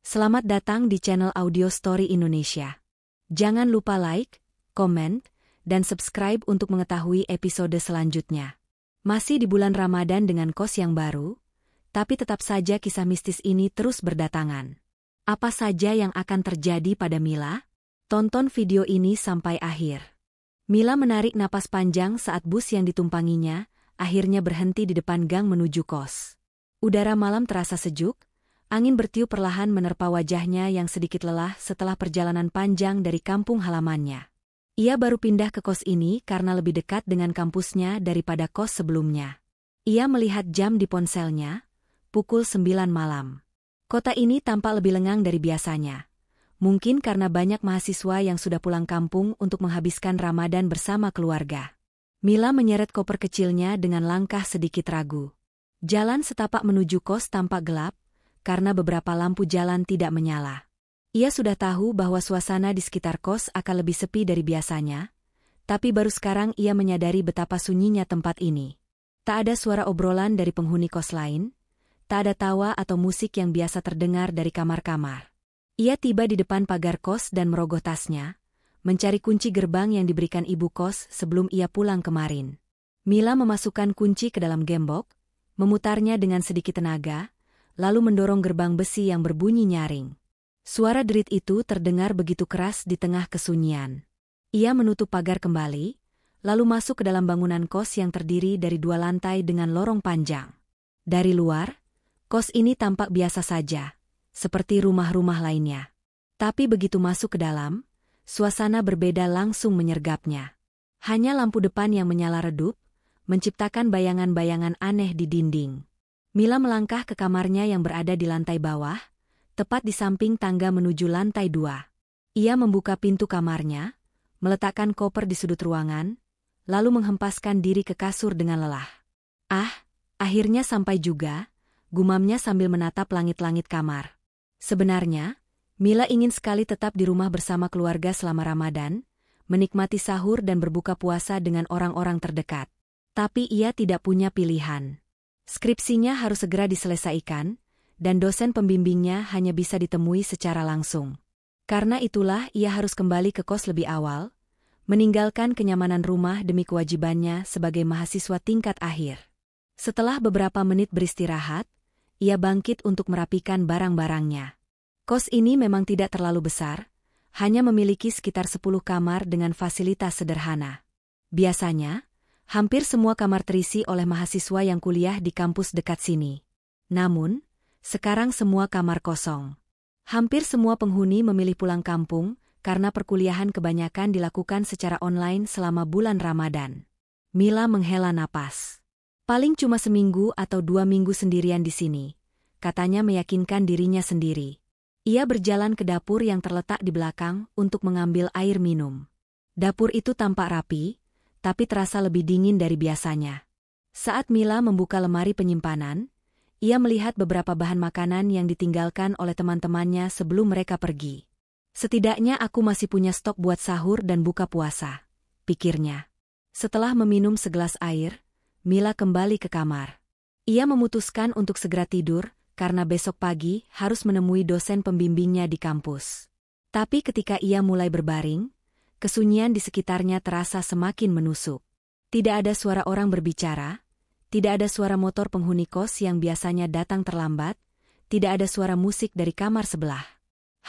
Selamat datang di channel Audio Story Indonesia. Jangan lupa like, komen, dan subscribe untuk mengetahui episode selanjutnya. Masih di bulan Ramadan dengan kos yang baru, tapi tetap saja kisah mistis ini terus berdatangan. Apa saja yang akan terjadi pada Mila? Tonton video ini sampai akhir. Mila menarik napas panjang saat bus yang ditumpanginya akhirnya berhenti di depan gang menuju kos. Udara malam terasa sejuk. Angin bertiup perlahan menerpa wajahnya yang sedikit lelah setelah perjalanan panjang dari kampung halamannya. Ia baru pindah ke kos ini karena lebih dekat dengan kampusnya daripada kos sebelumnya. Ia melihat jam di ponselnya, pukul 9 malam. Kota ini tampak lebih lengang dari biasanya. Mungkin karena banyak mahasiswa yang sudah pulang kampung untuk menghabiskan Ramadan bersama keluarga. Mila menyeret koper kecilnya dengan langkah sedikit ragu. Jalan setapak menuju kos tampak gelap, karena beberapa lampu jalan tidak menyala. Ia sudah tahu bahwa suasana di sekitar kos akan lebih sepi dari biasanya, tapi baru sekarang ia menyadari betapa sunyinya tempat ini. Tak ada suara obrolan dari penghuni kos lain, tak ada tawa atau musik yang biasa terdengar dari kamar-kamar. Ia tiba di depan pagar kos dan merogoh tasnya, mencari kunci gerbang yang diberikan ibu kos sebelum ia pulang kemarin. Mila memasukkan kunci ke dalam gembok, memutarnya dengan sedikit tenaga, lalu mendorong gerbang besi yang berbunyi nyaring. Suara derit itu terdengar begitu keras di tengah kesunyian. Ia menutup pagar kembali, lalu masuk ke dalam bangunan kos yang terdiri dari 2 lantai dengan lorong panjang. Dari luar, kos ini tampak biasa saja, seperti rumah-rumah lainnya. Tapi begitu masuk ke dalam, suasana berbeda langsung menyergapnya. Hanya lampu depan yang menyala redup, menciptakan bayangan-bayangan aneh di dinding. Mila melangkah ke kamarnya yang berada di lantai bawah, tepat di samping tangga menuju lantai 2. Ia membuka pintu kamarnya, meletakkan koper di sudut ruangan, lalu menghempaskan diri ke kasur dengan lelah. Akhirnya sampai juga, gumamnya sambil menatap langit-langit kamar. Sebenarnya, Mila ingin sekali tetap di rumah bersama keluarga selama Ramadan, menikmati sahur dan berbuka puasa dengan orang-orang terdekat. Tapi ia tidak punya pilihan. Skripsinya harus segera diselesaikan, dan dosen pembimbingnya hanya bisa ditemui secara langsung. Karena itulah ia harus kembali ke kos lebih awal, meninggalkan kenyamanan rumah demi kewajibannya sebagai mahasiswa tingkat akhir. Setelah beberapa menit beristirahat, ia bangkit untuk merapikan barang-barangnya. Kos ini memang tidak terlalu besar, hanya memiliki sekitar 10 kamar dengan fasilitas sederhana. Biasanya, hampir semua kamar terisi oleh mahasiswa yang kuliah di kampus dekat sini. Namun, sekarang semua kamar kosong. Hampir semua penghuni memilih pulang kampung karena perkuliahan kebanyakan dilakukan secara online selama bulan Ramadan. Mila menghela napas. Paling cuma seminggu atau 2 minggu sendirian di sini, katanya meyakinkan dirinya sendiri. Ia berjalan ke dapur yang terletak di belakang untuk mengambil air minum. Dapur itu tampak rapi, tapi terasa lebih dingin dari biasanya. Saat Mila membuka lemari penyimpanan, ia melihat beberapa bahan makanan yang ditinggalkan oleh teman-temannya sebelum mereka pergi. Setidaknya aku masih punya stok buat sahur dan buka puasa, pikirnya. Setelah meminum segelas air, Mila kembali ke kamar. Ia memutuskan untuk segera tidur, karena besok pagi harus menemui dosen pembimbingnya di kampus. Tapi ketika ia mulai berbaring, kesunyian di sekitarnya terasa semakin menusuk. Tidak ada suara orang berbicara, tidak ada suara motor penghuni kos yang biasanya datang terlambat, tidak ada suara musik dari kamar sebelah.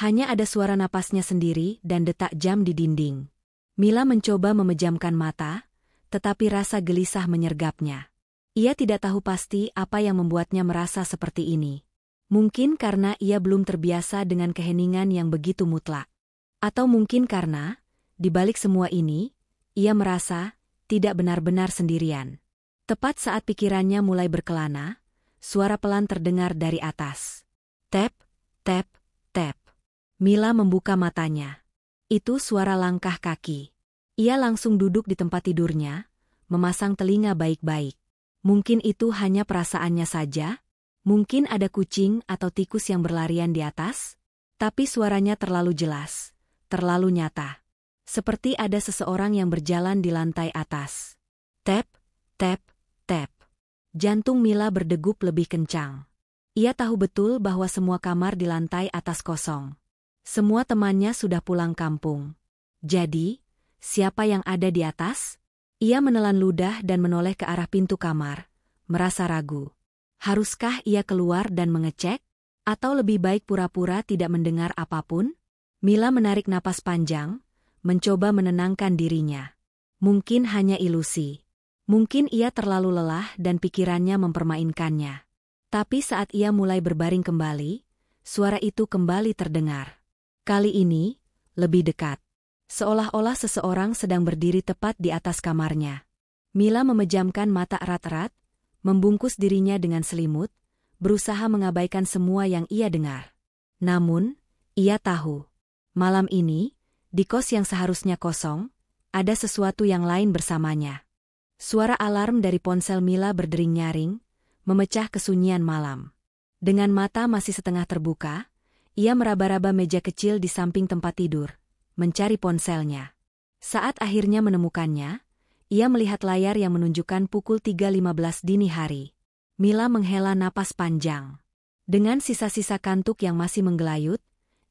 Hanya ada suara napasnya sendiri dan detak jam di dinding. Mila mencoba memejamkan mata, tetapi rasa gelisah menyergapnya. Ia tidak tahu pasti apa yang membuatnya merasa seperti ini. Mungkin karena ia belum terbiasa dengan keheningan yang begitu mutlak. Atau mungkin karena di balik semua ini, ia merasa tidak benar-benar sendirian. Tepat saat pikirannya mulai berkelana, suara pelan terdengar dari atas. Tap, tap, tap. Mila membuka matanya. Itu suara langkah kaki. Ia langsung duduk di tempat tidurnya, memasang telinga baik-baik. Mungkin itu hanya perasaannya saja, mungkin ada kucing atau tikus yang berlarian di atas, tapi suaranya terlalu jelas, terlalu nyata. Seperti ada seseorang yang berjalan di lantai atas. Tap, tap, tap. Jantung Mila berdegup lebih kencang. Ia tahu betul bahwa semua kamar di lantai atas kosong. Semua temannya sudah pulang kampung. Jadi, siapa yang ada di atas? Ia menelan ludah dan menoleh ke arah pintu kamar, merasa ragu. Haruskah ia keluar dan mengecek? Atau lebih baik pura-pura tidak mendengar apapun? Mila menarik napas panjang, mencoba menenangkan dirinya. Mungkin hanya ilusi. Mungkin ia terlalu lelah dan pikirannya mempermainkannya. Tapi saat ia mulai berbaring kembali, suara itu kembali terdengar. Kali ini, lebih dekat. Seolah-olah seseorang sedang berdiri tepat di atas kamarnya. Mila memejamkan mata erat-erat, membungkus dirinya dengan selimut, berusaha mengabaikan semua yang ia dengar. Namun, ia tahu. Malam ini, di kos yang seharusnya kosong, ada sesuatu yang lain bersamanya. Suara alarm dari ponsel Mila berdering nyaring, memecah kesunyian malam. Dengan mata masih setengah terbuka, ia meraba-raba meja kecil di samping tempat tidur, mencari ponselnya. Saat akhirnya menemukannya, ia melihat layar yang menunjukkan pukul 3.15 dini hari. Mila menghela napas panjang. Dengan sisa-sisa kantuk yang masih menggelayut,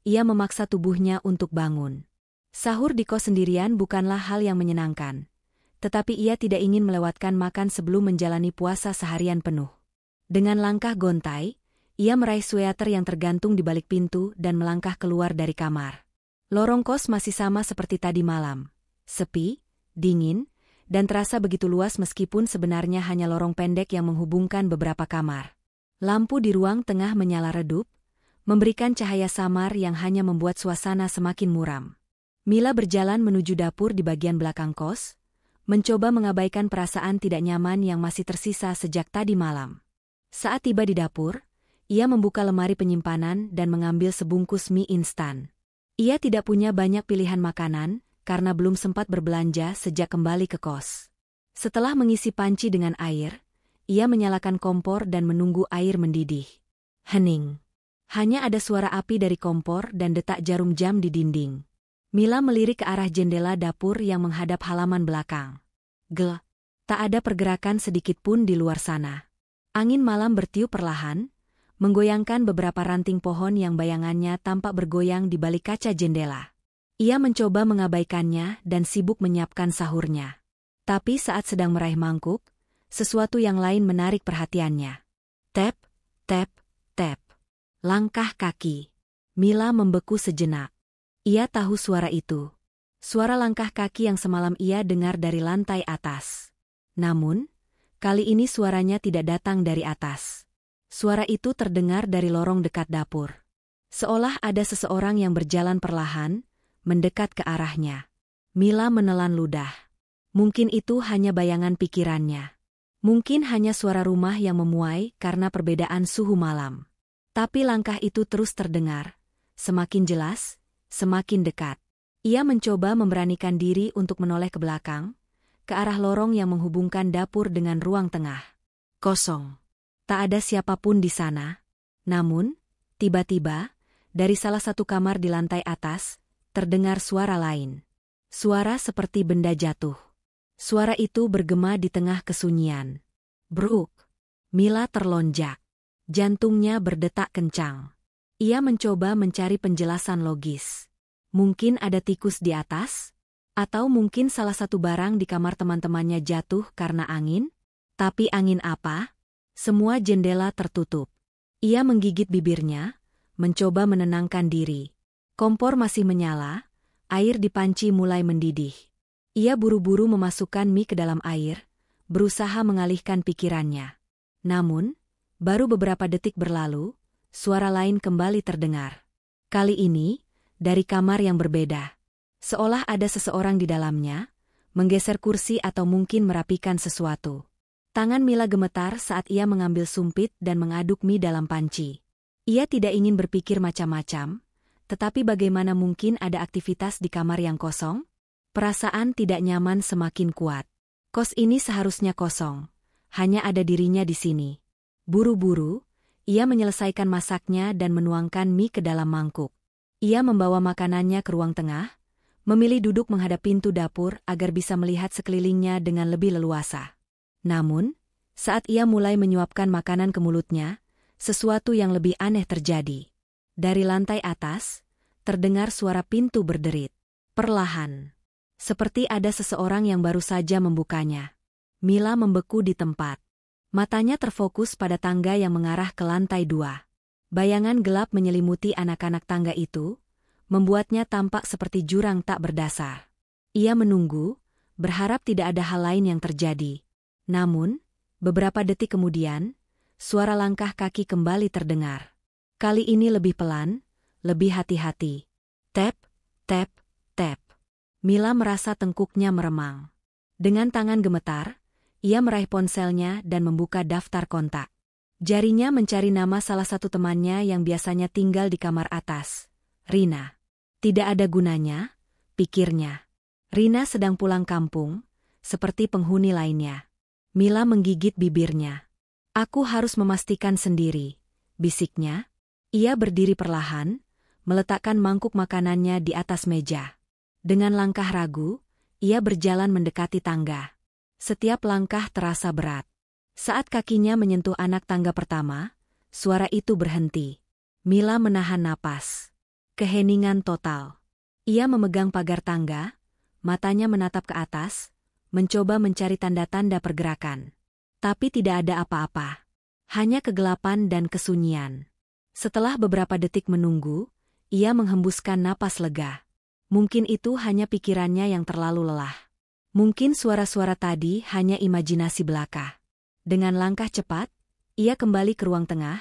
ia memaksa tubuhnya untuk bangun. Sahur di kos sendirian bukanlah hal yang menyenangkan. Tetapi ia tidak ingin melewatkan makan sebelum menjalani puasa seharian penuh. Dengan langkah gontai, ia meraih sweater yang tergantung di balik pintu dan melangkah keluar dari kamar. Lorong kos masih sama seperti tadi malam. Sepi, dingin, dan terasa begitu luas meskipun sebenarnya hanya lorong pendek yang menghubungkan beberapa kamar. Lampu di ruang tengah menyala redup, memberikan cahaya samar yang hanya membuat suasana semakin muram. Mila berjalan menuju dapur di bagian belakang kos, mencoba mengabaikan perasaan tidak nyaman yang masih tersisa sejak tadi malam. Saat tiba di dapur, ia membuka lemari penyimpanan dan mengambil sebungkus mie instan. Ia tidak punya banyak pilihan makanan, karena belum sempat berbelanja sejak kembali ke kos. Setelah mengisi panci dengan air, ia menyalakan kompor dan menunggu air mendidih. Hening. Hanya ada suara api dari kompor dan detak jarum jam di dinding. Mila melirik ke arah jendela dapur yang menghadap halaman belakang. Gelap. Tak ada pergerakan sedikit pun di luar sana. Angin malam bertiup perlahan, menggoyangkan beberapa ranting pohon yang bayangannya tampak bergoyang di balik kaca jendela. Ia mencoba mengabaikannya dan sibuk menyiapkan sahurnya. Tapi saat sedang meraih mangkuk, sesuatu yang lain menarik perhatiannya. Tap, tap, tap. Langkah kaki. Mila membeku sejenak. Ia tahu suara itu. Suara langkah kaki yang semalam ia dengar dari lantai atas. Namun, kali ini suaranya tidak datang dari atas. Suara itu terdengar dari lorong dekat dapur. Seolah ada seseorang yang berjalan perlahan, mendekat ke arahnya. Mila menelan ludah. Mungkin itu hanya bayangan pikirannya. Mungkin hanya suara rumah yang memuai karena perbedaan suhu malam. Tapi langkah itu terus terdengar. Semakin jelas, semakin dekat. Ia mencoba memberanikan diri untuk menoleh ke belakang, ke arah lorong yang menghubungkan dapur dengan ruang tengah. Kosong. Tak ada siapapun di sana. Namun, tiba-tiba, dari salah satu kamar di lantai atas, terdengar suara lain. Suara seperti benda jatuh. Suara itu bergema di tengah kesunyian. Bruk. Mila terlonjak. Jantungnya berdetak kencang. Ia mencoba mencari penjelasan logis. Mungkin ada tikus di atas? Atau mungkin salah satu barang di kamar teman-temannya jatuh karena angin? Tapi angin apa? Semua jendela tertutup. Ia menggigit bibirnya, mencoba menenangkan diri. Kompor masih menyala, air di panci mulai mendidih. Ia buru-buru memasukkan mie ke dalam air, berusaha mengalihkan pikirannya. Namun, baru beberapa detik berlalu, suara lain kembali terdengar. Kali ini, dari kamar yang berbeda. Seolah ada seseorang di dalamnya, menggeser kursi atau mungkin merapikan sesuatu. Tangan Mila gemetar saat ia mengambil sumpit dan mengaduk mie dalam panci. Ia tidak ingin berpikir macam-macam, tetapi bagaimana mungkin ada aktivitas di kamar yang kosong? Perasaan tidak nyaman semakin kuat. Kos ini seharusnya kosong. Hanya ada dirinya di sini. Buru-buru, ia menyelesaikan masaknya dan menuangkan mie ke dalam mangkuk. Ia membawa makanannya ke ruang tengah, memilih duduk menghadap pintu dapur agar bisa melihat sekelilingnya dengan lebih leluasa. Namun, saat ia mulai menyuapkan makanan ke mulutnya, sesuatu yang lebih aneh terjadi. Dari lantai atas, terdengar suara pintu berderit. Perlahan. Seperti ada seseorang yang baru saja membukanya. Mila membeku di tempat. Matanya terfokus pada tangga yang mengarah ke lantai 2. Bayangan gelap menyelimuti anak-anak tangga itu, membuatnya tampak seperti jurang tak berdasar. Ia menunggu, berharap tidak ada hal lain yang terjadi. Namun, beberapa detik kemudian, suara langkah kaki kembali terdengar. Kali ini lebih pelan, lebih hati-hati. Tap, tap, tap. Mila merasa tengkuknya meremang. Dengan tangan gemetar, ia meraih ponselnya dan membuka daftar kontak. Jarinya mencari nama salah satu temannya yang biasanya tinggal di kamar atas, Rina. Tidak ada gunanya, pikirnya. Rina sedang pulang kampung, seperti penghuni lainnya. Mila menggigit bibirnya. Aku harus memastikan sendiri, bisiknya. Ia berdiri perlahan, meletakkan mangkuk makanannya di atas meja. Dengan langkah ragu, ia berjalan mendekati tangga. Setiap langkah terasa berat. Saat kakinya menyentuh anak tangga pertama, suara itu berhenti. Mila menahan napas. Keheningan total. Ia memegang pagar tangga, matanya menatap ke atas, mencoba mencari tanda-tanda pergerakan. Tapi tidak ada apa-apa. Hanya kegelapan dan kesunyian. Setelah beberapa detik menunggu, ia menghembuskan napas lega. Mungkin itu hanya pikirannya yang terlalu lelah. Mungkin suara-suara tadi hanya imajinasi belaka. Dengan langkah cepat, ia kembali ke ruang tengah,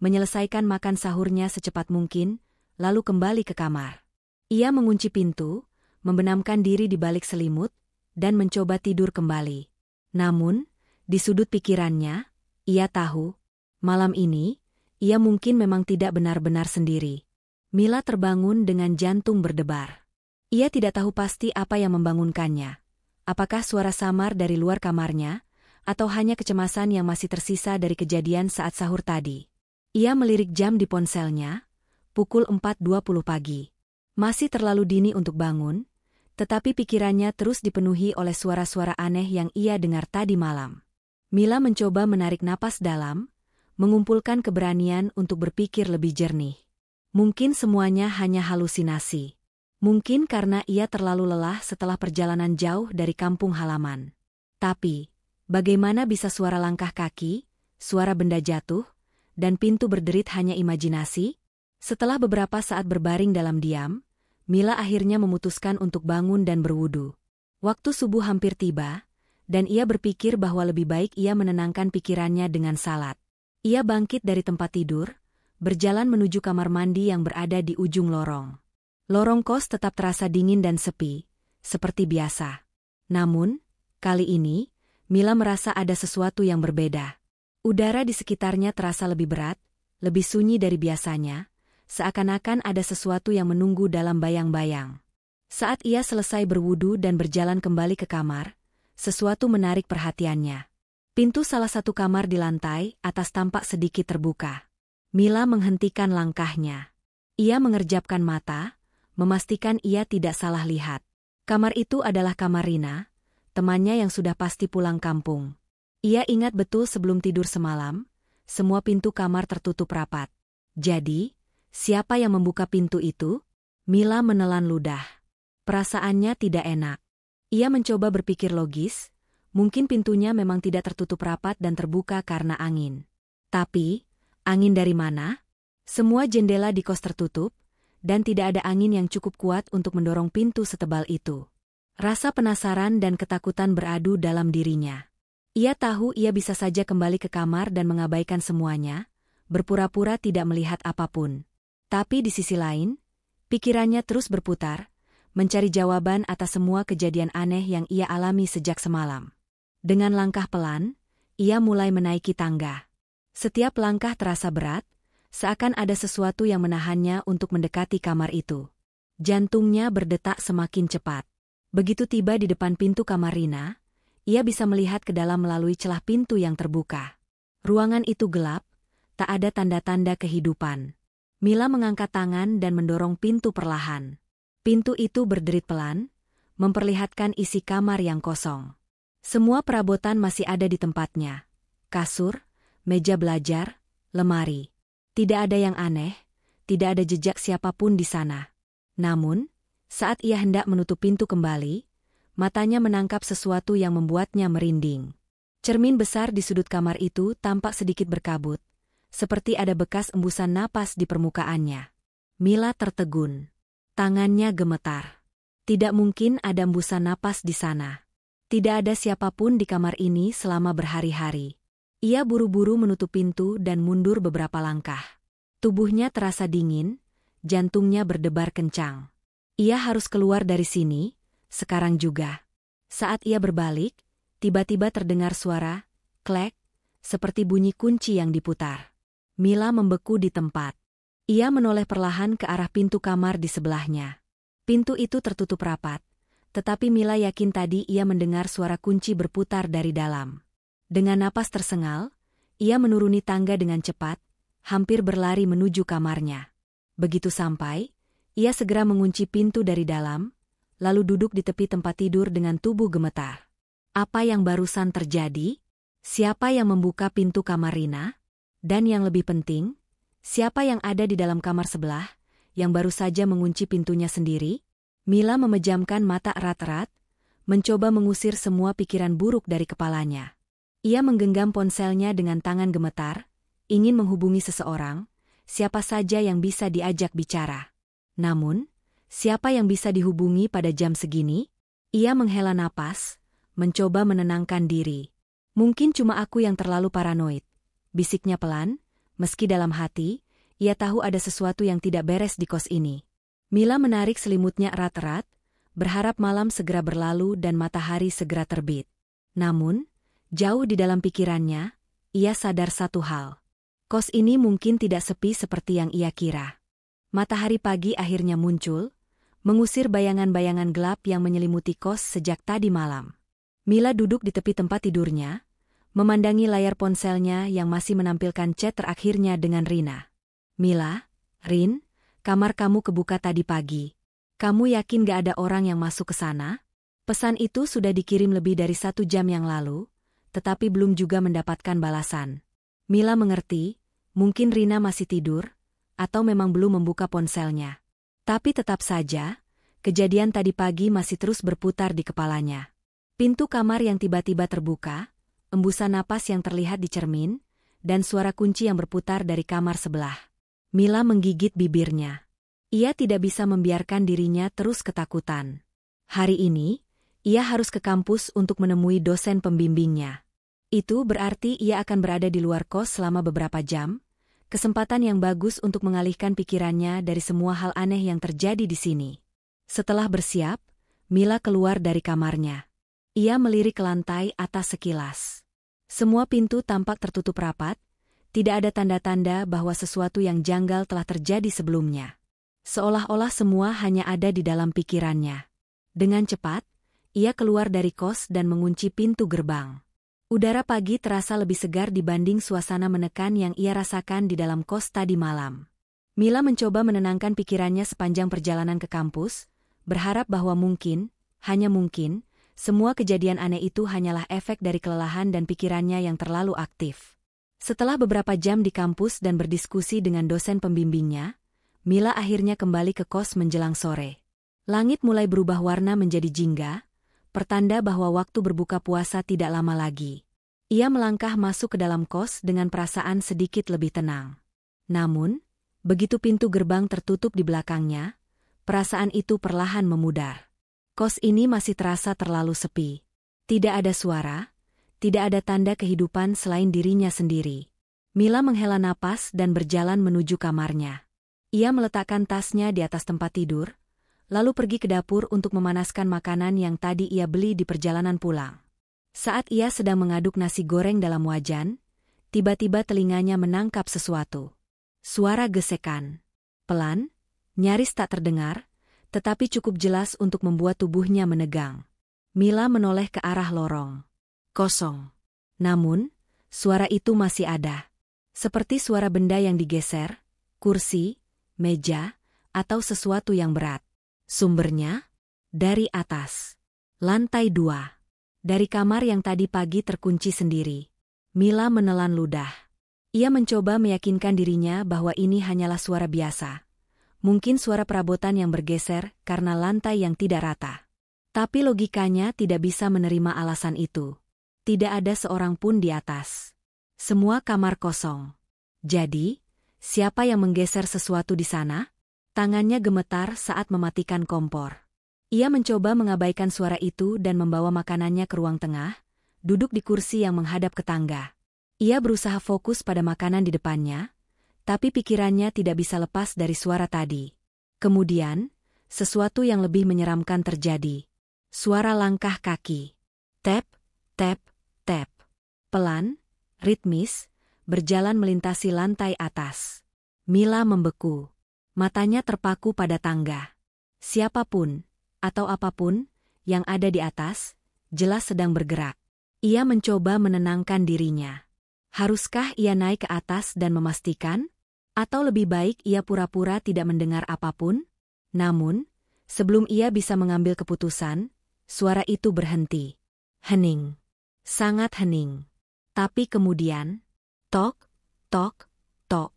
menyelesaikan makan sahurnya secepat mungkin, lalu kembali ke kamar. Ia mengunci pintu, membenamkan diri di balik selimut, dan mencoba tidur kembali. Namun, di sudut pikirannya, ia tahu, malam ini, ia mungkin memang tidak benar-benar sendiri. Mila terbangun dengan jantung berdebar. Ia tidak tahu pasti apa yang membangunkannya. Apakah suara samar dari luar kamarnya, atau hanya kecemasan yang masih tersisa dari kejadian saat sahur tadi. Ia melirik jam di ponselnya, pukul 4.20 pagi. Masih terlalu dini untuk bangun, tetapi pikirannya terus dipenuhi oleh suara-suara aneh yang ia dengar tadi malam. Mila mencoba menarik napas dalam, mengumpulkan keberanian untuk berpikir lebih jernih. Mungkin semuanya hanya halusinasi. Mungkin karena ia terlalu lelah setelah perjalanan jauh dari kampung halaman. Tapi, bagaimana bisa suara langkah kaki, suara benda jatuh, dan pintu berderit hanya imajinasi? Setelah beberapa saat berbaring dalam diam, Mila akhirnya memutuskan untuk bangun dan berwudu. Waktu subuh hampir tiba, dan ia berpikir bahwa lebih baik ia menenangkan pikirannya dengan salat. Ia bangkit dari tempat tidur, berjalan menuju kamar mandi yang berada di ujung lorong. Lorong kos tetap terasa dingin dan sepi, seperti biasa. Namun, kali ini, Mila merasa ada sesuatu yang berbeda. Udara di sekitarnya terasa lebih berat, lebih sunyi dari biasanya, seakan-akan ada sesuatu yang menunggu dalam bayang-bayang. Saat ia selesai berwudu dan berjalan kembali ke kamar, sesuatu menarik perhatiannya. Pintu salah satu kamar di lantai atas tampak sedikit terbuka. Mila menghentikan langkahnya. Ia mengerjapkan mata, memastikan ia tidak salah lihat. Kamar itu adalah kamar Rina, temannya yang sudah pasti pulang kampung. Ia ingat betul sebelum tidur semalam, semua pintu kamar tertutup rapat. Jadi, siapa yang membuka pintu itu? Mila menelan ludah. Perasaannya tidak enak. Ia mencoba berpikir logis, mungkin pintunya memang tidak tertutup rapat dan terbuka karena angin. Tapi, angin dari mana? Semua jendela di kos tertutup, dan tidak ada angin yang cukup kuat untuk mendorong pintu setebal itu. Rasa penasaran dan ketakutan beradu dalam dirinya. Ia tahu ia bisa saja kembali ke kamar dan mengabaikan semuanya, berpura-pura tidak melihat apapun. Tapi di sisi lain, pikirannya terus berputar, mencari jawaban atas semua kejadian aneh yang ia alami sejak semalam. Dengan langkah pelan, ia mulai menaiki tangga. Setiap langkah terasa berat, seakan ada sesuatu yang menahannya untuk mendekati kamar itu. Jantungnya berdetak semakin cepat. Begitu tiba di depan pintu kamar Rina, ia bisa melihat ke dalam melalui celah pintu yang terbuka. Ruangan itu gelap, tak ada tanda-tanda kehidupan. Mila mengangkat tangan dan mendorong pintu perlahan. Pintu itu berderit pelan, memperlihatkan isi kamar yang kosong. Semua perabotan masih ada di tempatnya. Kasur, meja belajar, lemari. Tidak ada yang aneh, tidak ada jejak siapapun di sana. Namun, saat ia hendak menutup pintu kembali, matanya menangkap sesuatu yang membuatnya merinding. Cermin besar di sudut kamar itu tampak sedikit berkabut, seperti ada bekas embusan napas di permukaannya. Mila tertegun. Tangannya gemetar. Tidak mungkin ada embusan napas di sana. Tidak ada siapapun di kamar ini selama berhari-hari. Ia buru-buru menutup pintu dan mundur beberapa langkah. Tubuhnya terasa dingin, jantungnya berdebar kencang. Ia harus keluar dari sini, sekarang juga. Saat ia berbalik, tiba-tiba terdengar suara, klek, seperti bunyi kunci yang diputar. Mila membeku di tempat. Ia menoleh perlahan ke arah pintu kamar di sebelahnya. Pintu itu tertutup rapat, tetapi Mila yakin tadi ia mendengar suara kunci berputar dari dalam. Dengan napas tersengal, ia menuruni tangga dengan cepat, hampir berlari menuju kamarnya. Begitu sampai, ia segera mengunci pintu dari dalam, lalu duduk di tepi tempat tidur dengan tubuh gemetar. Apa yang barusan terjadi? Siapa yang membuka pintu kamar Rina? Dan yang lebih penting, siapa yang ada di dalam kamar sebelah, yang baru saja mengunci pintunya sendiri? Mila memejamkan mata erat-erat, mencoba mengusir semua pikiran buruk dari kepalanya. Ia menggenggam ponselnya dengan tangan gemetar, ingin menghubungi seseorang, siapa saja yang bisa diajak bicara. Namun, siapa yang bisa dihubungi pada jam segini? Ia menghela napas, mencoba menenangkan diri. Mungkin cuma aku yang terlalu paranoid, bisiknya pelan, meski dalam hati, ia tahu ada sesuatu yang tidak beres di kos ini. Mila menarik selimutnya erat-erat, berharap malam segera berlalu dan matahari segera terbit. Namun, jauh di dalam pikirannya, ia sadar satu hal. Kos ini mungkin tidak sepi seperti yang ia kira. Matahari pagi akhirnya muncul, mengusir bayangan-bayangan gelap yang menyelimuti kos sejak tadi malam. Mila duduk di tepi tempat tidurnya, memandangi layar ponselnya yang masih menampilkan chat terakhirnya dengan Rina. Mila, Rin, kamar kamu kebuka tadi pagi. Kamu yakin gak ada orang yang masuk ke sana? Pesan itu sudah dikirim lebih dari 1 jam yang lalu, tetapi belum juga mendapatkan balasan. Mila mengerti, mungkin Rina masih tidur, atau memang belum membuka ponselnya. Tapi tetap saja, kejadian tadi pagi masih terus berputar di kepalanya. Pintu kamar yang tiba-tiba terbuka, embusan napas yang terlihat di cermin, dan suara kunci yang berputar dari kamar sebelah. Mila menggigit bibirnya. Ia tidak bisa membiarkan dirinya terus ketakutan. Hari ini, ia harus ke kampus untuk menemui dosen pembimbingnya. Itu berarti ia akan berada di luar kos selama beberapa jam, kesempatan yang bagus untuk mengalihkan pikirannya dari semua hal aneh yang terjadi di sini. Setelah bersiap, Mila keluar dari kamarnya. Ia melirik ke lantai atas sekilas. Semua pintu tampak tertutup rapat, tidak ada tanda-tanda bahwa sesuatu yang janggal telah terjadi sebelumnya. Seolah-olah semua hanya ada di dalam pikirannya. Dengan cepat, ia keluar dari kos dan mengunci pintu gerbang. Udara pagi terasa lebih segar dibanding suasana menekan yang ia rasakan di dalam kos tadi malam. Mila mencoba menenangkan pikirannya sepanjang perjalanan ke kampus, berharap bahwa mungkin, hanya mungkin, semua kejadian aneh itu hanyalah efek dari kelelahan dan pikirannya yang terlalu aktif. Setelah beberapa jam di kampus dan berdiskusi dengan dosen pembimbingnya, Mila akhirnya kembali ke kos menjelang sore. Langit mulai berubah warna menjadi jingga, pertanda bahwa waktu berbuka puasa tidak lama lagi. Ia melangkah masuk ke dalam kos dengan perasaan sedikit lebih tenang. Namun, begitu pintu gerbang tertutup di belakangnya, perasaan itu perlahan memudar. Kos ini masih terasa terlalu sepi. Tidak ada suara, tidak ada tanda kehidupan selain dirinya sendiri. Mila menghela napas dan berjalan menuju kamarnya. Ia meletakkan tasnya di atas tempat tidur, lalu pergi ke dapur untuk memanaskan makanan yang tadi ia beli di perjalanan pulang. Saat ia sedang mengaduk nasi goreng dalam wajan, tiba-tiba telinganya menangkap sesuatu. Suara gesekan. Pelan, nyaris tak terdengar, tetapi cukup jelas untuk membuat tubuhnya menegang. Mila menoleh ke arah lorong. Kosong. Namun, suara itu masih ada. Seperti suara benda yang digeser, kursi, meja, atau sesuatu yang berat. Sumbernya? Dari atas. Lantai 2. Dari kamar yang tadi pagi terkunci sendiri. Mila menelan ludah. Ia mencoba meyakinkan dirinya bahwa ini hanyalah suara biasa. Mungkin suara perabotan yang bergeser karena lantai yang tidak rata. Tapi logikanya tidak bisa menerima alasan itu. Tidak ada seorang pun di atas. Semua kamar kosong. Jadi, siapa yang menggeser sesuatu di sana? Tangannya gemetar saat mematikan kompor. Ia mencoba mengabaikan suara itu dan membawa makanannya ke ruang tengah, duduk di kursi yang menghadap ke tangga. Ia berusaha fokus pada makanan di depannya, tapi pikirannya tidak bisa lepas dari suara tadi. Kemudian, sesuatu yang lebih menyeramkan terjadi. Suara langkah kaki. Tap, tap, tap. Pelan, ritmis, berjalan melintasi lantai atas. Mila membeku. Matanya terpaku pada tangga. Siapapun, atau apapun, yang ada di atas, jelas sedang bergerak. Ia mencoba menenangkan dirinya. Haruskah ia naik ke atas dan memastikan? Atau lebih baik ia pura-pura tidak mendengar apapun? Namun, sebelum ia bisa mengambil keputusan, suara itu berhenti. Hening. Sangat hening. Tapi kemudian, tok, tok, tok.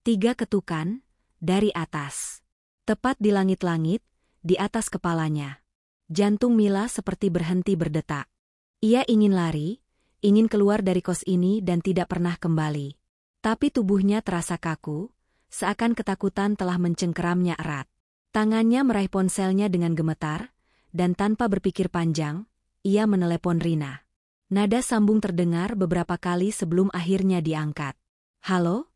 3 ketukan, dari atas. Tepat di langit-langit, di atas kepalanya. Jantung Mila seperti berhenti berdetak. Ia ingin lari, ingin keluar dari kos ini dan tidak pernah kembali. Tapi tubuhnya terasa kaku, seakan ketakutan telah mencengkeramnya erat. Tangannya meraih ponselnya dengan gemetar, dan tanpa berpikir panjang, ia menelepon Rina. Nada sambung terdengar beberapa kali sebelum akhirnya diangkat. Halo?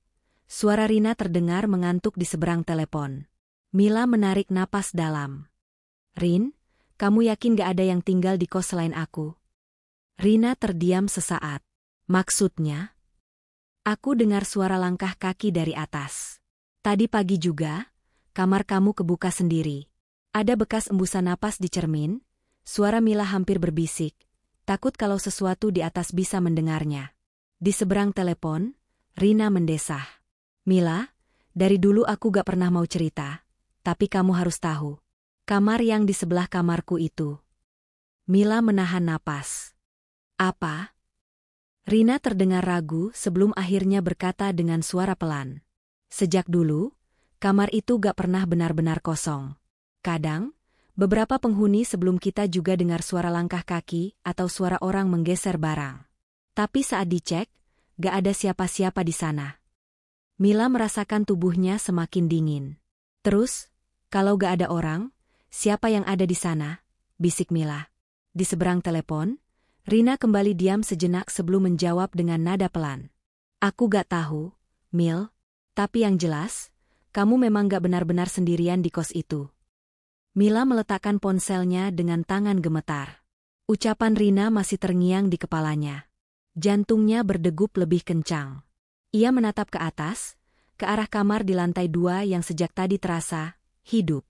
Suara Rina terdengar mengantuk di seberang telepon. Mila menarik napas dalam. Rin, kamu yakin gak ada yang tinggal di kos selain aku? Rina terdiam sesaat. Maksudnya? Aku dengar suara langkah kaki dari atas. Tadi pagi juga, kamar kamu kebuka sendiri. Ada bekas embusan napas di cermin, suara Mila hampir berbisik, takut kalau sesuatu di atas bisa mendengarnya. Di seberang telepon, Rina mendesah. Mila, dari dulu aku gak pernah mau cerita, tapi kamu harus tahu. Kamar yang di sebelah kamarku itu. Mila menahan napas. Apa? Rina terdengar ragu sebelum akhirnya berkata dengan suara pelan. Sejak dulu, kamar itu gak pernah benar-benar kosong. Kadang, beberapa penghuni sebelum kita juga dengar suara langkah kaki atau suara orang menggeser barang. Tapi saat dicek, gak ada siapa-siapa di sana. Mila merasakan tubuhnya semakin dingin. Terus, kalau gak ada orang, siapa yang ada di sana? Bisik Mila. Di seberang telepon, Rina kembali diam sejenak sebelum menjawab dengan nada pelan. Aku gak tahu, Mil, tapi yang jelas, kamu memang gak benar-benar sendirian di kos itu. Mila meletakkan ponselnya dengan tangan gemetar. Ucapan Rina masih terngiang di kepalanya. Jantungnya berdegup lebih kencang. Ia menatap ke atas, ke arah kamar di lantai 2 yang sejak tadi terasa hidup.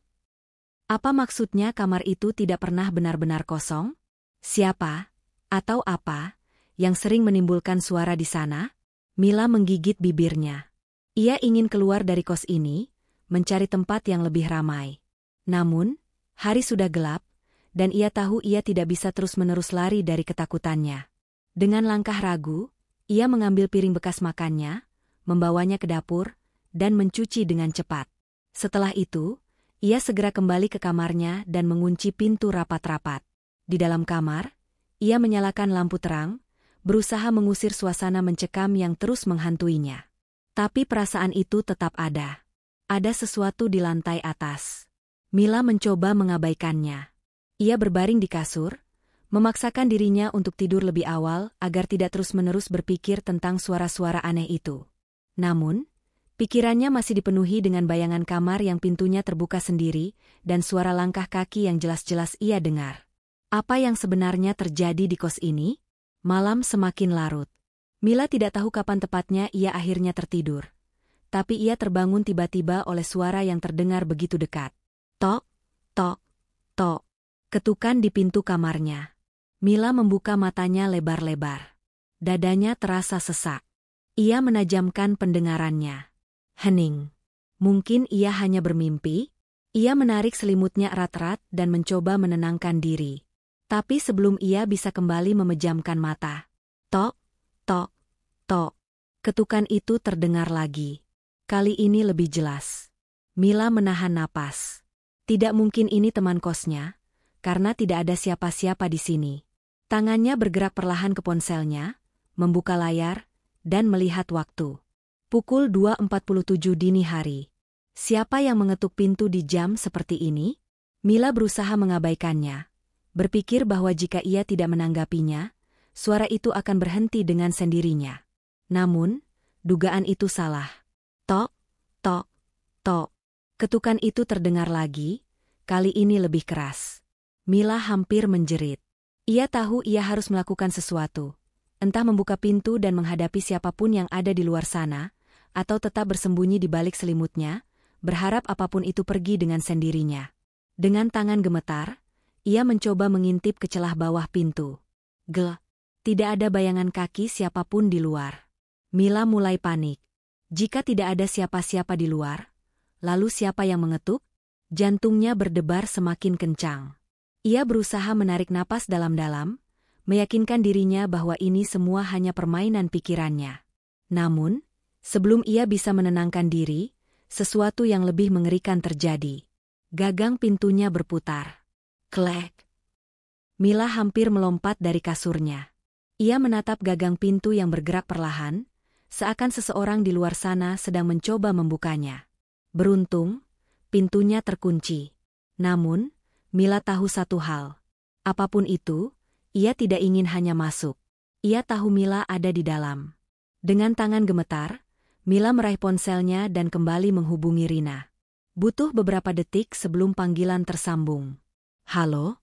Apa maksudnya kamar itu tidak pernah benar-benar kosong? Siapa, atau apa, yang sering menimbulkan suara di sana? Mila menggigit bibirnya. Ia ingin keluar dari kos ini, mencari tempat yang lebih ramai. Namun, hari sudah gelap, dan ia tahu ia tidak bisa terus-menerus lari dari ketakutannya. Dengan langkah ragu, ia mengambil piring bekas makannya, membawanya ke dapur, dan mencuci dengan cepat. Setelah itu, ia segera kembali ke kamarnya dan mengunci pintu rapat-rapat. Di dalam kamar, ia menyalakan lampu terang, berusaha mengusir suasana mencekam yang terus menghantuinya. Tapi perasaan itu tetap ada. Ada sesuatu di lantai atas. Mila mencoba mengabaikannya. Ia berbaring di kasur, memaksakan dirinya untuk tidur lebih awal agar tidak terus-menerus berpikir tentang suara-suara aneh itu. Namun, pikirannya masih dipenuhi dengan bayangan kamar yang pintunya terbuka sendiri dan suara langkah kaki yang jelas-jelas ia dengar. Apa yang sebenarnya terjadi di kos ini? Malam semakin larut. Mila tidak tahu kapan tepatnya ia akhirnya tertidur. Tapi ia terbangun tiba-tiba oleh suara yang terdengar begitu dekat. Tok, tok, tok. Ketukan di pintu kamarnya. Mila membuka matanya lebar-lebar. Dadanya terasa sesak. Ia menajamkan pendengarannya. Hening. Mungkin ia hanya bermimpi? Ia menarik selimutnya erat-erat dan mencoba menenangkan diri. Tapi sebelum ia bisa kembali memejamkan mata. Tok, tok, tok. Ketukan itu terdengar lagi. Kali ini lebih jelas. Mila menahan napas. Tidak mungkin ini teman kosnya, karena tidak ada siapa-siapa di sini. Tangannya bergerak perlahan ke ponselnya, membuka layar, dan melihat waktu. Pukul 2.47 dini hari. Siapa yang mengetuk pintu di jam seperti ini? Mila berusaha mengabaikannya. Berpikir bahwa jika ia tidak menanggapinya, suara itu akan berhenti dengan sendirinya. Namun, dugaan itu salah. Tok, tok, tok. Ketukan itu terdengar lagi, kali ini lebih keras. Mila hampir menjerit. Ia tahu ia harus melakukan sesuatu. Entah membuka pintu dan menghadapi siapapun yang ada di luar sana, atau tetap bersembunyi di balik selimutnya, berharap apapun itu pergi dengan sendirinya. Dengan tangan gemetar, ia mencoba mengintip ke celah bawah pintu. Tidak ada bayangan kaki siapapun di luar. Mila mulai panik. Jika tidak ada siapa-siapa di luar, lalu siapa yang mengetuk? Jantungnya berdebar semakin kencang. Ia berusaha menarik napas dalam-dalam, meyakinkan dirinya bahwa ini semua hanya permainan pikirannya. Namun, sebelum ia bisa menenangkan diri, sesuatu yang lebih mengerikan terjadi. Gagang pintunya berputar. Klek. Mila hampir melompat dari kasurnya. Ia menatap gagang pintu yang bergerak perlahan, seakan seseorang di luar sana sedang mencoba membukanya. Beruntung, pintunya terkunci. Namun, Mila tahu satu hal. Apapun itu, ia tidak ingin hanya masuk. Ia tahu Mila ada di dalam. Dengan tangan gemetar, Mila meraih ponselnya dan kembali menghubungi Rina. Butuh beberapa detik sebelum panggilan tersambung. Halo?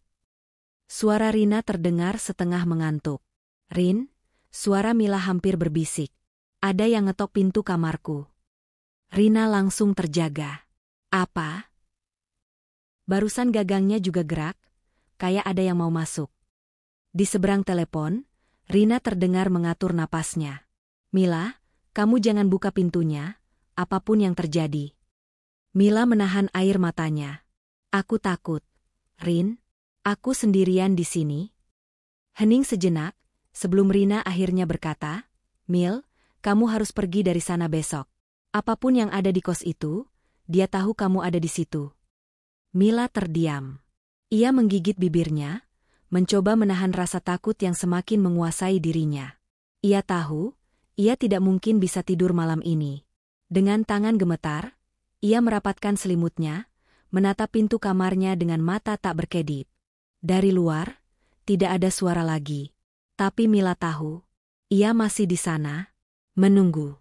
Suara Rina terdengar setengah mengantuk. Rin, suara Mila hampir berbisik. Ada yang ngetok pintu kamarku. Rina langsung terjaga. Apa? Barusan gagangnya juga gerak, kayak ada yang mau masuk. Di seberang telepon, Rina terdengar mengatur napasnya. Mila, kamu jangan buka pintunya, apapun yang terjadi. Mila menahan air matanya. Aku takut. Rin, aku sendirian di sini. Hening sejenak, sebelum Rina akhirnya berkata, Mil, kamu harus pergi dari sana besok. Apapun yang ada di kos itu, dia tahu kamu ada di situ. Mila terdiam. Ia menggigit bibirnya, mencoba menahan rasa takut yang semakin menguasai dirinya. Ia tahu, ia tidak mungkin bisa tidur malam ini. Dengan tangan gemetar, ia merapatkan selimutnya, menatap pintu kamarnya dengan mata tak berkedip. Dari luar, tidak ada suara lagi. Tapi Mila tahu, ia masih di sana, menunggu.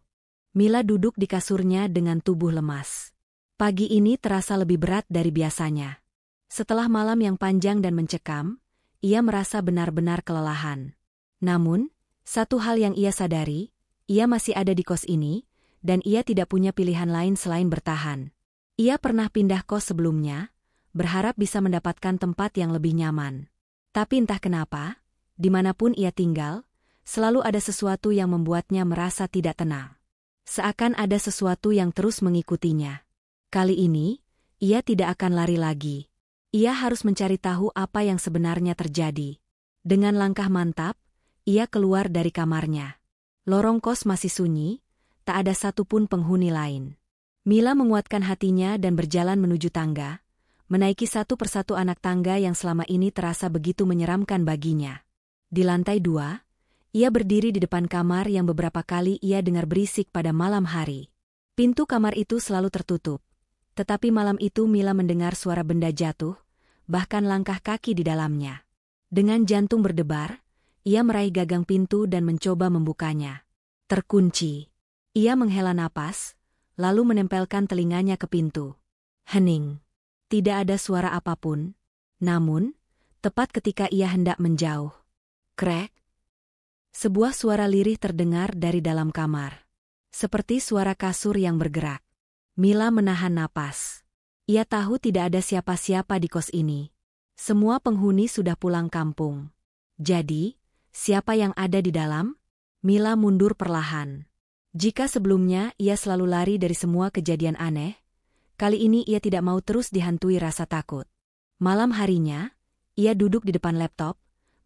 Mila duduk di kasurnya dengan tubuh lemas. Pagi ini terasa lebih berat dari biasanya. Setelah malam yang panjang dan mencekam, ia merasa benar-benar kelelahan. Namun, satu hal yang ia sadari, ia masih ada di kos ini, dan ia tidak punya pilihan lain selain bertahan. Ia pernah pindah kos sebelumnya, berharap bisa mendapatkan tempat yang lebih nyaman. Tapi entah kenapa, dimanapun ia tinggal, selalu ada sesuatu yang membuatnya merasa tidak tenang. Seakan ada sesuatu yang terus mengikutinya. Kali ini, ia tidak akan lari lagi. Ia harus mencari tahu apa yang sebenarnya terjadi. Dengan langkah mantap, ia keluar dari kamarnya. Lorong kos masih sunyi, tak ada satupun penghuni lain. Mila menguatkan hatinya dan berjalan menuju tangga, menaiki satu persatu anak tangga yang selama ini terasa begitu menyeramkan baginya. Di lantai 2, ia berdiri di depan kamar yang beberapa kali ia dengar berisik pada malam hari. Pintu kamar itu selalu tertutup. Tetapi malam itu Mila mendengar suara benda jatuh, bahkan langkah kaki di dalamnya. Dengan jantung berdebar, ia meraih gagang pintu dan mencoba membukanya. Terkunci. Ia menghela napas, lalu menempelkan telinganya ke pintu. Hening. Tidak ada suara apapun. Namun, tepat ketika ia hendak menjauh. Krek. Sebuah suara lirih terdengar dari dalam kamar. Seperti suara kasur yang bergerak. Mila menahan napas. Ia tahu tidak ada siapa-siapa di kos ini. Semua penghuni sudah pulang kampung. Jadi, siapa yang ada di dalam? Mila mundur perlahan. Jika sebelumnya ia selalu lari dari semua kejadian aneh, kali ini ia tidak mau terus dihantui rasa takut. Malam harinya, ia duduk di depan laptop,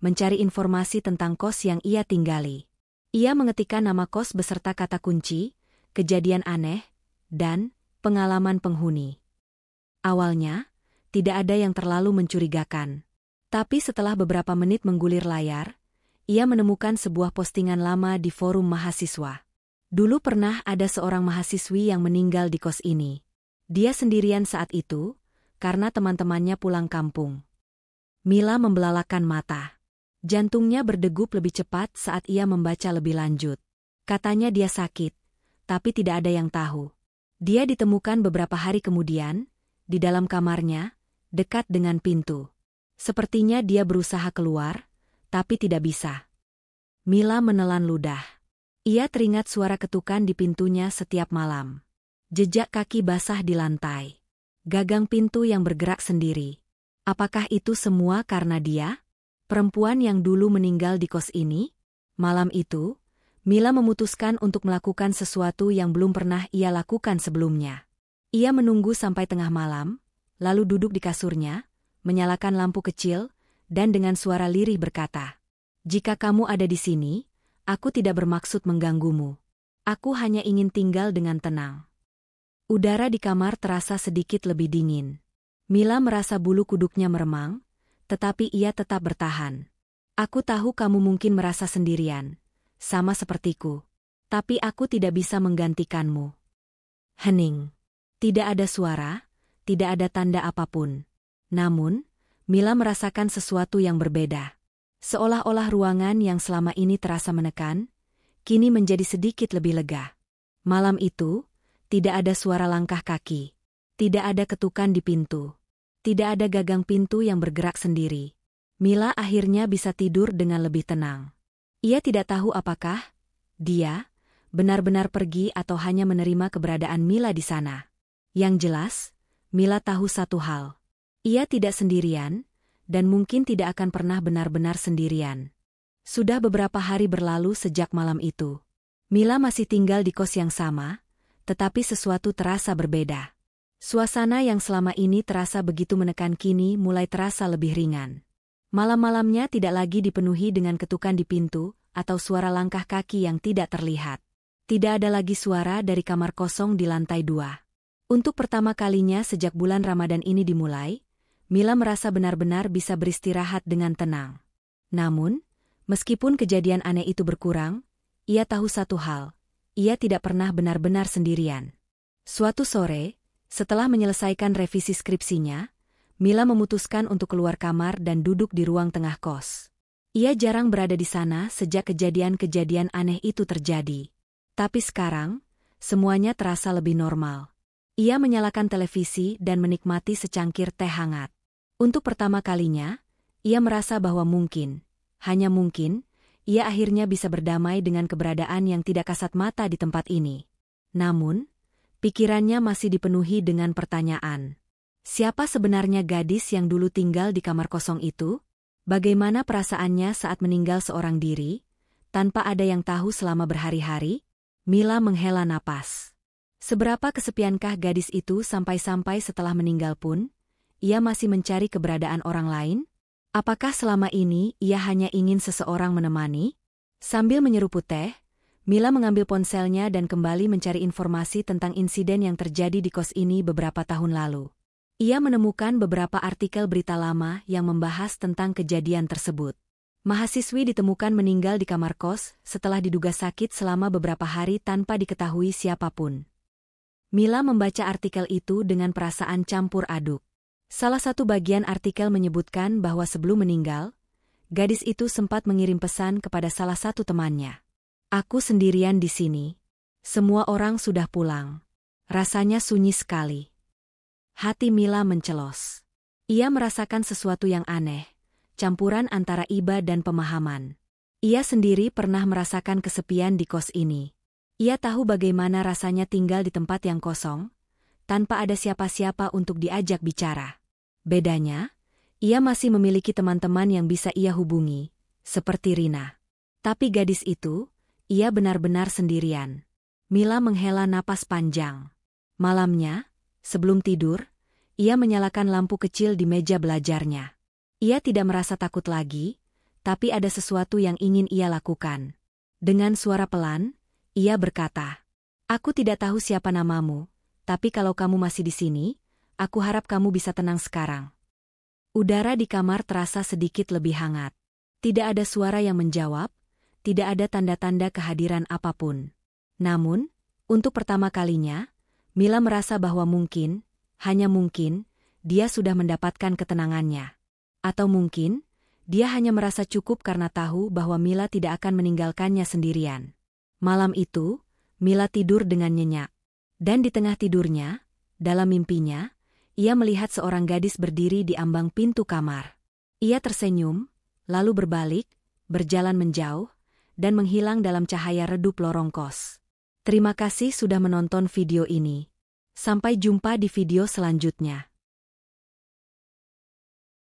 mencari informasi tentang kos yang ia tinggali. Ia mengetikkan nama kos beserta kata kunci, kejadian aneh, dan pengalaman penghuni. Awalnya, tidak ada yang terlalu mencurigakan. Tapi setelah beberapa menit menggulir layar, ia menemukan sebuah postingan lama di forum mahasiswa. Dulu pernah ada seorang mahasiswi yang meninggal di kos ini. Dia sendirian saat itu, karena teman-temannya pulang kampung. Mila membelalakan mata. Jantungnya berdegup lebih cepat saat ia membaca lebih lanjut. Katanya dia sakit, tapi tidak ada yang tahu. Dia ditemukan beberapa hari kemudian, di dalam kamarnya, dekat dengan pintu. Sepertinya dia berusaha keluar, tapi tidak bisa. Mila menelan ludah. Ia teringat suara ketukan di pintunya setiap malam. Jejak kaki basah di lantai. Gagang pintu yang bergerak sendiri. Apakah itu semua karena dia? Perempuan yang dulu meninggal di kos ini? Malam itu, Mila memutuskan untuk melakukan sesuatu yang belum pernah ia lakukan sebelumnya. Ia menunggu sampai tengah malam, lalu duduk di kasurnya, menyalakan lampu kecil, dan dengan suara lirih berkata, "Jika kamu ada di sini, aku tidak bermaksud mengganggumu. Aku hanya ingin tinggal dengan tenang." Udara di kamar terasa sedikit lebih dingin. Mila merasa bulu kuduknya meremang, tetapi ia tetap bertahan. "Aku tahu kamu mungkin merasa sendirian, sama sepertiku. Tapi aku tidak bisa menggantikanmu." Hening. Tidak ada suara, tidak ada tanda apapun. Namun, Mila merasakan sesuatu yang berbeda. Seolah-olah ruangan yang selama ini terasa menekan, kini menjadi sedikit lebih lega. Malam itu, tidak ada suara langkah kaki. Tidak ada ketukan di pintu. Tidak ada gagang pintu yang bergerak sendiri. Mila akhirnya bisa tidur dengan lebih tenang. Ia tidak tahu apakah dia benar-benar pergi atau hanya menerima keberadaan Mila di sana. Yang jelas, Mila tahu satu hal. Ia tidak sendirian, dan mungkin tidak akan pernah benar-benar sendirian. Sudah beberapa hari berlalu sejak malam itu. Mila masih tinggal di kos yang sama, tetapi sesuatu terasa berbeda. Suasana yang selama ini terasa begitu menekan kini mulai terasa lebih ringan. Malam-malamnya tidak lagi dipenuhi dengan ketukan di pintu atau suara langkah kaki yang tidak terlihat. Tidak ada lagi suara dari kamar kosong di lantai 2. Untuk pertama kalinya sejak bulan Ramadan ini dimulai, Mila merasa benar-benar bisa beristirahat dengan tenang. Namun, meskipun kejadian aneh itu berkurang, ia tahu satu hal, ia tidak pernah benar-benar sendirian. Suatu sore, setelah menyelesaikan revisi skripsinya, Mila memutuskan untuk keluar kamar dan duduk di ruang tengah kos. Ia jarang berada di sana sejak kejadian-kejadian aneh itu terjadi. Tapi sekarang, semuanya terasa lebih normal. Ia menyalakan televisi dan menikmati secangkir teh hangat. Untuk pertama kalinya, ia merasa bahwa mungkin, hanya mungkin, ia akhirnya bisa berdamai dengan keberadaan yang tidak kasat mata di tempat ini. Namun, pikirannya masih dipenuhi dengan pertanyaan. Siapa sebenarnya gadis yang dulu tinggal di kamar kosong itu? Bagaimana perasaannya saat meninggal seorang diri, tanpa ada yang tahu selama berhari-hari? Mila menghela napas. Seberapa kesepiankah gadis itu sampai-sampai setelah meninggal pun, ia masih mencari keberadaan orang lain? Apakah selama ini ia hanya ingin seseorang menemani? Sambil menyeruput teh, Mila mengambil ponselnya dan kembali mencari informasi tentang insiden yang terjadi di kos ini beberapa tahun lalu. Ia menemukan beberapa artikel berita lama yang membahas tentang kejadian tersebut. Mahasiswi ditemukan meninggal di kamar kos setelah diduga sakit selama beberapa hari tanpa diketahui siapapun. Mila membaca artikel itu dengan perasaan campur aduk. Salah satu bagian artikel menyebutkan bahwa sebelum meninggal, gadis itu sempat mengirim pesan kepada salah satu temannya. "Aku sendirian di sini. Semua orang sudah pulang. Rasanya sunyi sekali." Hati Mila mencelos. Ia merasakan sesuatu yang aneh, campuran antara iba dan pemahaman. Ia sendiri pernah merasakan kesepian di kos ini. Ia tahu bagaimana rasanya tinggal di tempat yang kosong, tanpa ada siapa-siapa untuk diajak bicara. Bedanya, ia masih memiliki teman-teman yang bisa ia hubungi, seperti Rina. Tapi gadis itu, ia benar-benar sendirian. Mila menghela napas panjang. Malamnya, sebelum tidur, ia menyalakan lampu kecil di meja belajarnya. Ia tidak merasa takut lagi, tapi ada sesuatu yang ingin ia lakukan. Dengan suara pelan, ia berkata, "Aku tidak tahu siapa namamu, tapi kalau kamu masih di sini, aku harap kamu bisa tenang sekarang." Udara di kamar terasa sedikit lebih hangat. Tidak ada suara yang menjawab, tidak ada tanda-tanda kehadiran apapun. Namun, untuk pertama kalinya, Mila merasa bahwa mungkin, hanya mungkin, dia sudah mendapatkan ketenangannya. Atau mungkin, dia hanya merasa cukup karena tahu bahwa Mila tidak akan meninggalkannya sendirian. Malam itu, Mila tidur dengan nyenyak. Dan di tengah tidurnya, dalam mimpinya, ia melihat seorang gadis berdiri di ambang pintu kamar. Ia tersenyum, lalu berbalik, berjalan menjauh, dan menghilang dalam cahaya redup lorong kos. Terima kasih sudah menonton video ini. Sampai jumpa di video selanjutnya.